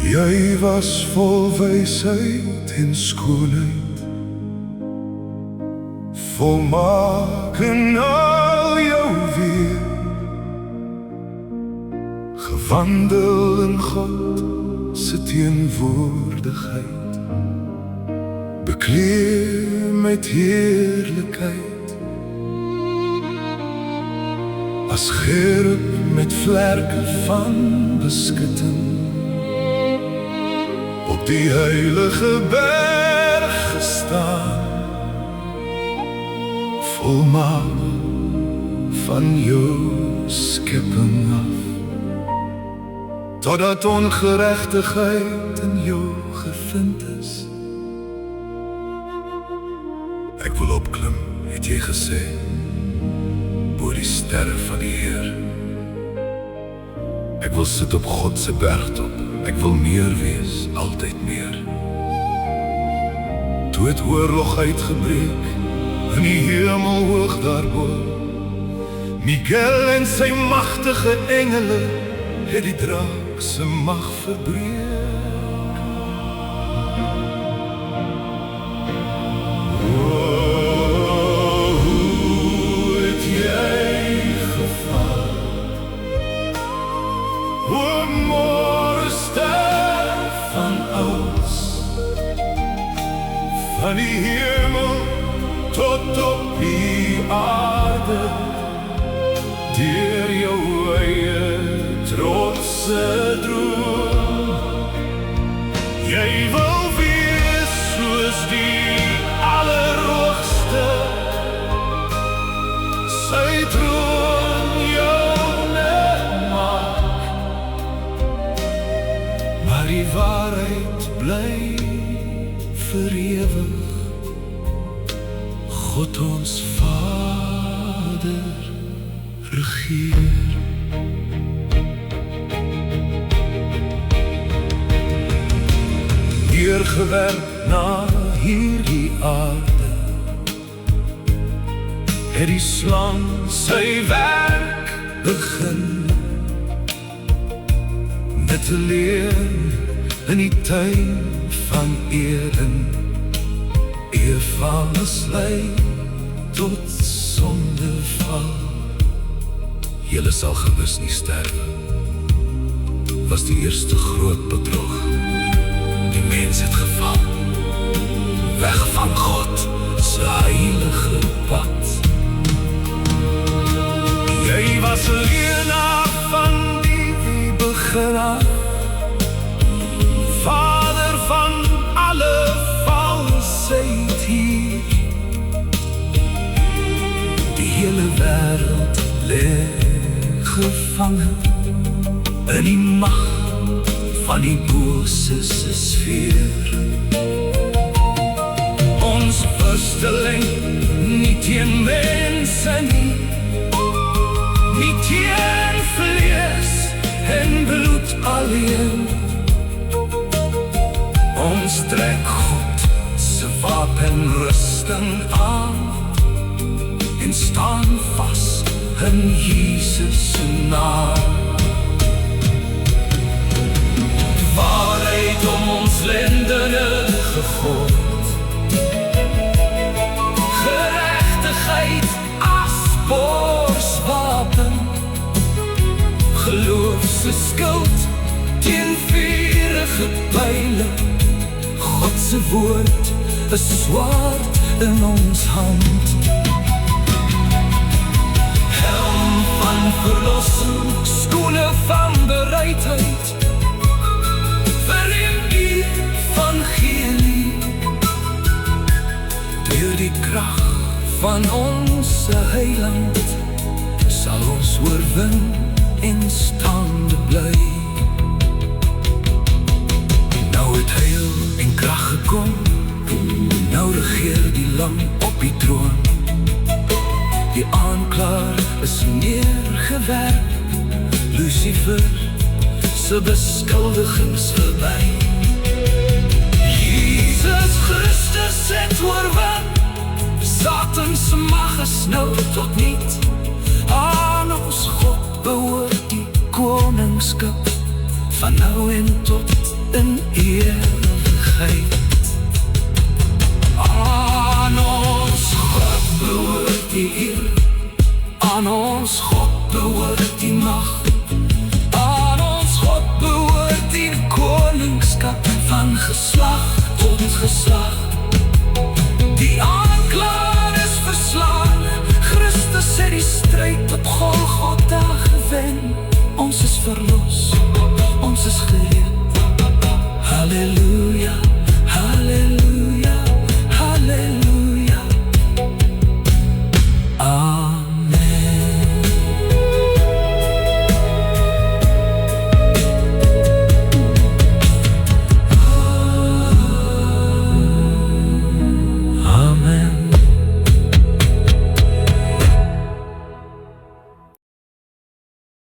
Jy was vol wysheid en skoonheid, volmaak in al jou weer, gewandel in God se teenwoordigheid, bekleed met heerlikheid, as gerub met vlerke van beskutting, op die heilige berg gestaan, volmaak van jou skepping af, totdat ongeregtigheid in jou gevind is. Ek wil opklim, het jy gesê, bo die sterre van die Heer. Ek wil sit op God se bergtop, ek wil meer wees, altyd meer. Toe het oorlog uitgebreek, in die hemel hoog daarbo, Miguel en sy magtige engele, het die draak se mag verbreek. Van die hemel tot op die aarde, deur jou eie trotse droom. Jy wil wees soos die Allerhoogste, sy troon jou net maak, maar die waarheid bly vir ewig. God ons Vader regeer. Deurgewerp na hierdie aarde, het die slang sy werk begin, met te leer in die tuin van Eden. Eva mislei tot sondeval. Julle sal gewis nie sterwe, was die eerste groot bedrog. Die mens het geval, weg van God se heilige pad. Jy was 'n leenaar van die begin af, vader van alle valsheid hier. Die hele wêreld lê gevangen in die mag van die bose se sfeer. Ons worsteling nie teen mense nie, nie teen vlees en bloed alleen. Ons trek God se wapenrusting aan en staan vas in Jesus se naam. Die waarheid om ons lendene gegooid, geregtigheid as borswapen, geloof se skild teen vurige pyle. God se woord is swaard in ons hand, helm van verlossing, skoene van bereidheid, vir die evangelie. Deur die krag van ons heiland sal ons oorwin en staande bly. Nou het heil en krag gekom, nou regeer die lam op die troon. Die aanklaer is neergewerp, Lucifer se beskuldigings verby. Jesus Christus het oorwin, Satan se mag is nou tot niet. Aan ons God behoort die koningskap van nou en tot in ewigheid. Aan ons God behoort die eer, aan ons God behoort die mag, aan ons God behoort die koningskap van geslag tot geslag. Die aanklaer is verslaan, Christus het die stryd op Golgotha gewen. Ons is verlos, ons is gered.